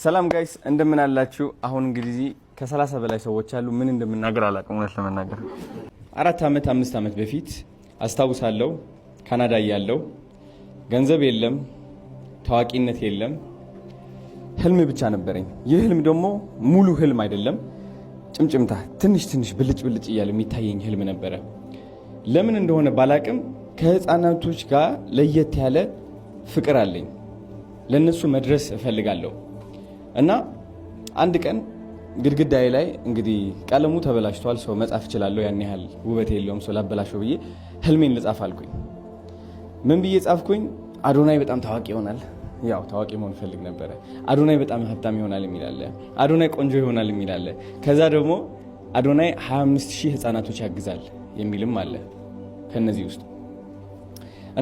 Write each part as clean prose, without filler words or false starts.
ሰላም ጋይስ እንደምን አላችሁ? አሁን እንግዲህ ከ30 በላይ ሰዎች አሉ። ምን እንደምናገር አላውቅም እውነት ለመናገር 5 ዓመት በፊት አስታውሳለሁ ካናዳ ያለው ገንዘብ የለም፣ ታዋቂነት የለም፣ ህልም ብቻ ነበረኝ። ይህ ህልም ደግሞ ሙሉ ህልም አይደለም፣ ጭምጭምታ ትንሽ ብልጭ እያለ የሚታየኝ ህልም ነበረ። ለምን እንደሆነ ባላቅም ከህፃናቶች ጋር ለየት ያለ ፍቅር አለኝ። ለነሱ መድረስ እፈልጋለሁ እና አንድ ቀን ግድግዳዬ ላይ እንግዲህ ቀለሙ ተበላሽቷል፣ ሰው መጻፍ እችላለሁ፣ ያን ያህል ውበት የለውም፣ ሰው ላበላሸው ብዬ ህልሜን ልጻፍ አልኩኝ። ምን ብዬ ጻፍኩኝ? አዶናይ በጣም ታዋቂ ይሆናል። ያው ታዋቂ መሆን ፈልግ ነበረ። አዶናይ በጣም ሀብታም ይሆናል የሚል አለ። አዶናይ ቆንጆ ይሆናል የሚል አለ። ከዛ ደግሞ አዶናይ 25000 ህፃናቶች ያግዛል የሚልም አለ ከነዚህ ውስጥ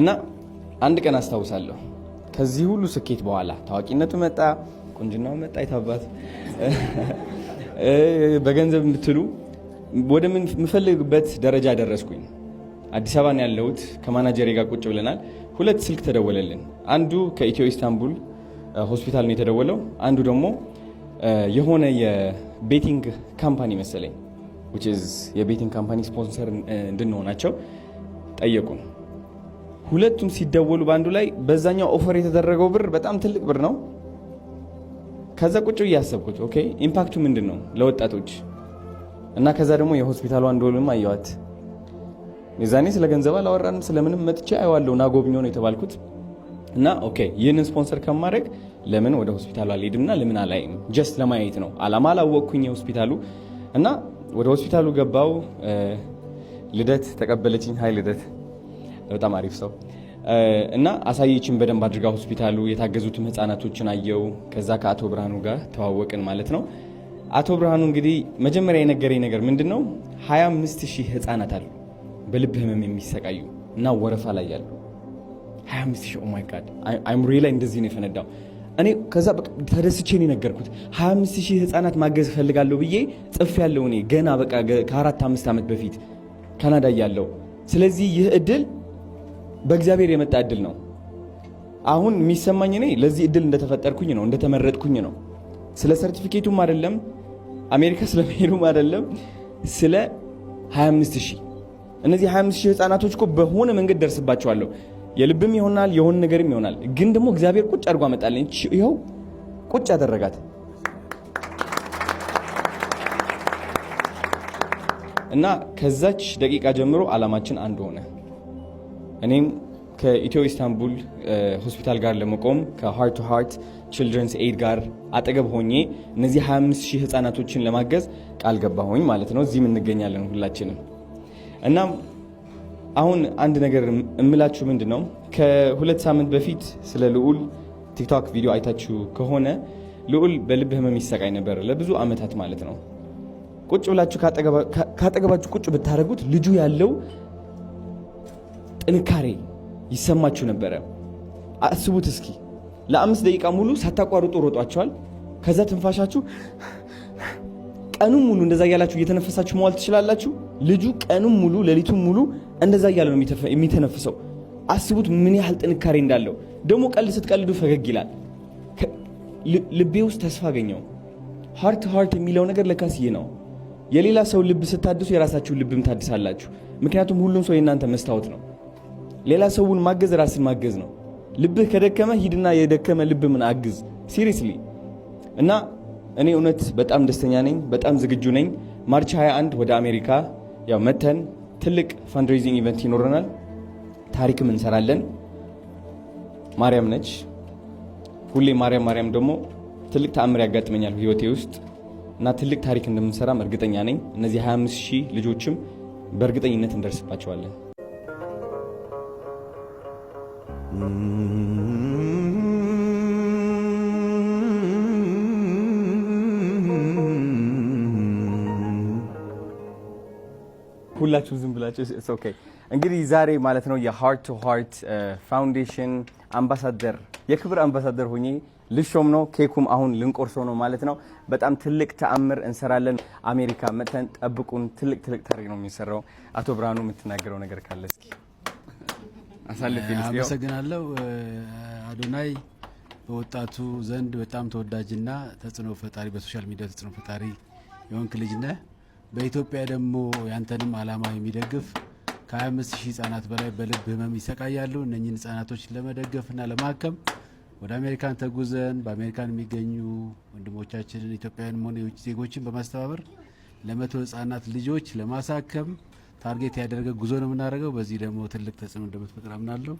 እና አንድ ቀን አስታውሳለሁ ከዚህ ሁሉ ስኬት በኋላ ታዋቂነቱ መጣ፣ ቁንጅናው መጣ፣ ይታባት በገንዘብ የምትሉ ወደ ምን ምፈልግበት ደረጃ ደረስኩኝ። አዲስ አበባ ነው ያለሁት። ከማናጀሬ ጋር ቁጭ ብለናል። 2 ስልክ ተደወለልን። አንዱ ከኢትዮ ኢስታንቡል ሆስፒታል ነው የተደወለው። አንዱ ደግሞ የሆነ የቤቲንግ ካምፓኒ መሰለኝ which is የቤቲንግ ካምፓኒ ስፖንሰር እንድንሆናቸው ጠየቁን። ሁለቱም ሲደወሉ ባንዱ ላይ በዛኛው ኦፈር የተደረገው ብር በጣም ትልቅ ብር ነው። ከዛ ቁጭ እያሰብኩት ኦኬ ኢምፓክቱ ምንድነው ለወጣቶች እና ከዛ ደግሞ የሆስፒታሉ አንዶልም አየዋት። የዛኔ ስለ ገንዘብ አላወራንም፣ ስለምንም መጥቼ አይዋለሁ ና ጎብኘው ነው የተባልኩት እና ኦኬ ይህንን ስፖንሰር ከማድረግ ለምን ወደ ሆስፒታሉ አልሄድምና ለምን አላይም ጀስት ለማየት ነው አላማ። አላወቅኩኝ የሆስፒታሉ እና ወደ ሆስፒታሉ ገባው። ልደት ተቀበለችኝ። ሃይ ልደት በጣም አሪፍ ሰው እና አሳየችን በደንብ አድርጋ ሆስፒታሉ። የታገዙትም ህፃናቶችን አየው። ከዛ ከአቶ ብርሃኑ ጋር ተዋወቅን ማለት ነው። አቶ ብርሃኑ እንግዲህ መጀመሪያ የነገረኝ ነገር ምንድነው 25000 ህፃናት አሉ በልብ ህመም የሚሰቃዩ እና ወረፋ ላይ ያሉ 25000 ኦ ማይ ጋድ አይምሮ ላይ እንደዚህ ነው የፈነዳው። እኔ ከዛ ተደስቼ ነው የነገርኩት 25000 ህፃናት ማገዝ ፈልጋለሁ ብዬ ጽፍ ያለው እኔ ገና በቃ ከ4-5 ዓመት በፊት ካናዳ ያለው። ስለዚህ ይህ እድል በእግዚአብሔር የመጣ እድል ነው። አሁን የሚሰማኝ እኔ ለዚህ እድል እንደተፈጠርኩኝ ነው፣ እንደተመረጥኩኝ ነው። ስለ ሰርቲፊኬቱም አይደለም፣ አሜሪካ ስለመሄዱም አይደለም፣ ስለ 25000 እነዚህ 25000 ህፃናቶች እኮ በሆነ መንገድ ደርስባቸዋለሁ። የልብም ይሆናል የሆነ ነገርም ይሆናል። ግን ደግሞ እግዚአብሔር ቁጭ አድርጎ አመጣልኝ። ይኸው ቁጭ አደረጋት እና ከዛች ደቂቃ ጀምሮ አላማችን አንድ ሆነ። እኔም ከኢትዮ ኢስታንቡል ሆስፒታል ጋር ለመቆም ከሃርት ቱ ሃርት ቺልድረንስ ኤድ ጋር አጠገብ ሆኜ እነዚህ 25000 ህፃናቶችን ለማገዝ ቃል ገባሁኝ ማለት ነው። እዚህም እንገኛለን ሁላችንም። እና አሁን አንድ ነገር እምላችሁ ምንድነው ከ2 ሳምንት በፊት ስለ ልዑል ቲክቶክ ቪዲዮ አይታችሁ ከሆነ ልዑል በልብ ህመም ይሰቃይ ነበር ለብዙ አመታት ማለት ነው። ቁጭ ብላችሁ ካጠገባችሁ ቁጭ ብታረጉት ልጁ ያለው ጥንካሬ ይሰማችሁ ነበረ። አስቡት እስኪ ለ5 ደቂቃ ሙሉ ሳታቋርጡ ሮጧቸዋል። ከዛ ትንፋሻችሁ ቀኑን ሙሉ እንደዛ እያላችሁ እየተነፈሳችሁ መዋል ትችላላችሁ። ልጁ ቀኑን ሙሉ ሌሊቱን ሙሉ እንደዛ እያለ ነው የሚተነፍሰው። አስቡት ምን ያህል ጥንካሬ እንዳለው። ደግሞ ቀልድ ስትቀልዱ ፈገግ ይላል። ልቤ ውስጥ ተስፋ አገኘው። ሃርት ሃርት የሚለው ነገር ለካስ ይህ ነው። የሌላ ሰው ልብ ስታድሱ የራሳችሁን ልብም ታድሳላችሁ። ምክንያቱም ሁሉም ሰው የእናንተ መስታወት ነው። ሌላ ሰውን ማገዝ ራስን ማገዝ ነው። ልብህ ከደከመ ሂድና የደከመ ልብ ምን አግዝ ሲሪየስሊ። እና እኔ እውነት በጣም ደስተኛ ነኝ፣ በጣም ዝግጁ ነኝ። ማርች 21 ወደ አሜሪካ ያው መተን ትልቅ ፈንድሬዚንግ ኢቨንት ይኖረናል። ታሪክም እንሰራለን። ማርያም ነች ሁሌ ማርያም ደግሞ ትልቅ ተአምር ያጋጥመኛል ህይወቴ ውስጥ እና ትልቅ ታሪክ እንደምንሰራም እርግጠኛ ነኝ። እነዚህ 25000 ልጆችም በእርግጠኝነት እንደርስባቸዋለን። ሁላችሁ ዝም ብላችሁ ኢትስ ኦኬ። እንግዲህ ዛሬ ማለት ነው የሃርት ቱ ሃርት ፋውንዴሽን አምባሳደር የክብር አምባሳደር ሆኜ ልሾም ነው። ኬኩም አሁን ልንቆርሶ ነው ማለት ነው። በጣም ትልቅ ተአምር እንሰራለን። አሜሪካ መተን ጠብቁን። ትልቅ ታሪክ ነው የሚሰራው። አቶ ብርሃኑ የምትናገረው ነገር ካለ እስኪ አሳልፍ። አመሰግናለሁ አዶናይ በወጣቱ ዘንድ በጣም ተወዳጅና ተጽዕኖ ፈጣሪ በሶሻል ሚዲያ ተጽዕኖ ፈጣሪ የሆንክ ልጅ ነህ። በኢትዮጵያ ደግሞ ያንተንም አላማ የሚደግፍ ከ25000 ህጻናት በላይ በልብ ህመም ይሰቃያሉ። እነኚህን ህጻናቶች ለመደገፍና ለማከም ወደ አሜሪካን ተጉዘን በአሜሪካን የሚገኙ ወንድሞቻችንን ኢትዮጵያውያን ሆነ የውጭ ዜጎችን በማስተባበር ለ100 ህጻናት ልጆች ለማሳከም ታርጌት ያደረገ ጉዞ ነው የምናደርገው። በዚህ ደግሞ ትልቅ ተጽዕኖ እንደምትፈጥር አምናለሁ።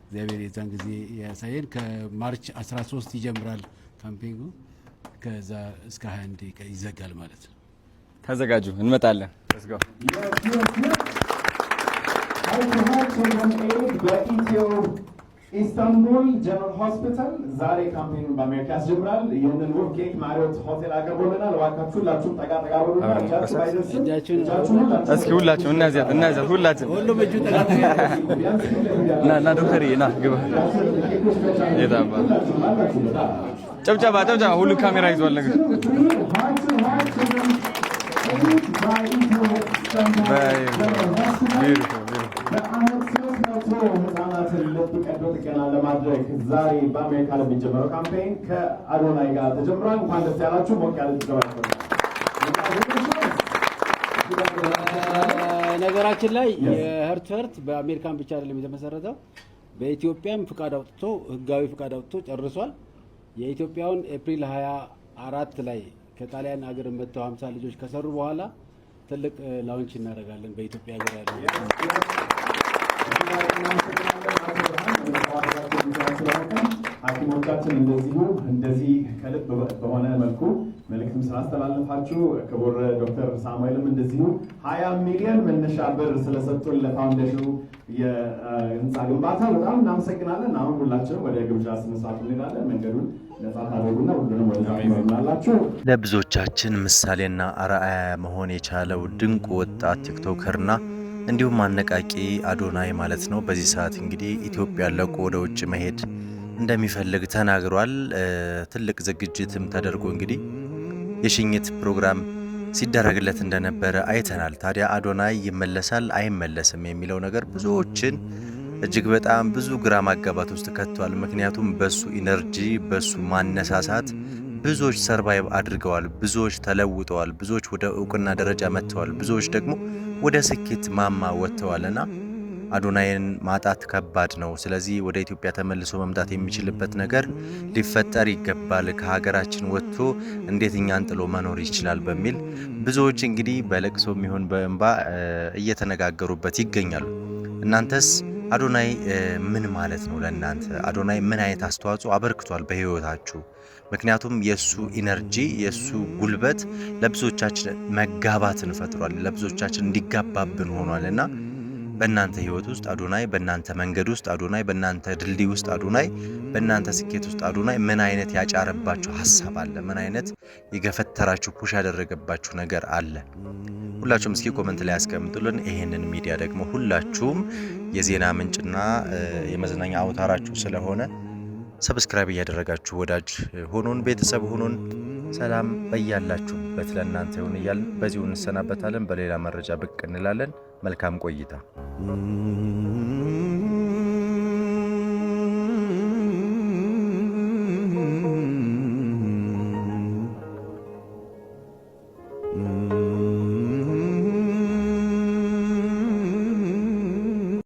እግዚአብሔር የዛን ጊዜ ያሳየን። ከማርች 13 ይጀምራል ካምፔኑ፣ ከዛ እስከ 21 ይዘጋል ማለት ነው። ተዘጋጁ፣ እንመጣለን። let's go ኢስታንቡል ጀነራል ሆስፒታል ዛሬ ካምፔኑን በአሜሪካ ያስጀምራል። ይህንን ውብ ኬክ ማሪዮት ሆቴል አቅርቦልናል። እባካችሁ ሁላችሁም ጠጋ ጠጋ በሉና እጃችሁ ባይደርስም እስኪ ሁላችሁም እናዚያት ሁላችን ሁሉም እጁ ጠጋ ና ዶክተር ና ግባ የታባ ጨብጨባ ሁሉ ካሜራ ይዟል ነገር ህጻናትን ልብ ቀዶ ጥገና ለማድረግ ዛሬ በአሜሪካ ለሚጀምረው ካምፔን ከአዶናይ ጋር ተጀምሯል። እንኳን ደስ ያላችሁ። ሞቅ ያለ ጭብጨባ ነገራችን ላይ የህርት በአሜሪካን ብቻ አይደለም የተመሰረተው፣ በኢትዮጵያም ፍቃድ አውጥቶ ህጋዊ ፍቃድ አውጥቶ ጨርሷል። የኢትዮጵያውን ኤፕሪል 24 ላይ ከጣሊያን ሀገር መጥተው 50 ልጆች ከሰሩ በኋላ ትልቅ ላውንች እናደርጋለን በኢትዮጵያ ሀገር ያለው ሐኪሞቻችን እንደዚህ ከልብ በሆነ መልኩ መልእክትም ስላስተላለፋችሁ ክቡር ዶክተር ሳሙኤልም እንደዚሁ 20 ሚሊዮን መነሻ ብር ስለሰጡን ለፋውንዴሽኑ የህንፃ ግንባታ በጣም እናመሰግናለን። አሁን ሁላችንም ወደ ግብዣ ስነስርዓት እንሄዳለን። መንገዱን ነጻ ታደርጉና ሁሉንም ወደ ታላችሁ። ለብዙዎቻችን ምሳሌና አርአያ መሆን የቻለው ድንቅ ወጣት ቲክቶከርና እንዲሁም አነቃቂ አዶናይ ማለት ነው። በዚህ ሰዓት እንግዲህ ኢትዮጵያ ለቆ ወደ ውጭ መሄድ እንደሚፈልግ ተናግሯል። ትልቅ ዝግጅትም ተደርጎ እንግዲህ የሽኝት ፕሮግራም ሲደረግለት እንደነበረ አይተናል። ታዲያ አዶናይ ይመለሳል አይመለስም የሚለው ነገር ብዙዎችን እጅግ በጣም ብዙ ግራ ማጋባት ውስጥ ከቷል። ምክንያቱም በሱ ኢነርጂ በሱ ማነሳሳት ብዙዎች ሰርቫይቭ አድርገዋል፣ ብዙዎች ተለውጠዋል፣ ብዙዎች ወደ እውቅና ደረጃ መጥተዋል፣ ብዙዎች ደግሞ ወደ ስኬት ማማ ወጥተዋልና አዶናይን ማጣት ከባድ ነው። ስለዚህ ወደ ኢትዮጵያ ተመልሶ መምጣት የሚችልበት ነገር ሊፈጠር ይገባል። ከሀገራችን ወጥቶ እንዴት እኛን ጥሎ መኖር ይችላል በሚል ብዙዎች እንግዲህ በለቅሶ የሚሆን በእንባ እየተነጋገሩበት ይገኛሉ። እናንተስ አዶናይ ምን ማለት ነው ለእናንተ? አዶናይ ምን አይነት አስተዋጽኦ አበርክቷል በህይወታችሁ? ምክንያቱም የሱ ኢነርጂ የሱ ጉልበት ለብዙዎቻችን መጋባትን ፈጥሯል፣ ለብዙዎቻችን እንዲጋባብን ሆኗልና በእናንተ ህይወት ውስጥ አዶናይ፣ በእናንተ መንገድ ውስጥ አዶናይ፣ በእናንተ ድልድይ ውስጥ አዶናይ፣ በእናንተ ስኬት ውስጥ አዶናይ ምን አይነት ያጫረባችሁ ሀሳብ አለ? ምን አይነት የገፈተራችሁ ፑሽ ያደረገባችሁ ነገር አለ? ሁላችሁም እስኪ ኮሜንት ላይ ያስቀምጡልን። ይሄንን ሚዲያ ደግሞ ሁላችሁም የዜና ምንጭና የመዝናኛ አውታራችሁ ስለሆነ ሰብስክራይብ እያደረጋችሁ ወዳጅ ሆኑን፣ ቤተሰብ ሆኑን። ሰላም በያላችሁበት ለእናንተ ይሁን እያልን በዚሁ እንሰናበታለን። በሌላ መረጃ ብቅ እንላለን። መልካም ቆይታ።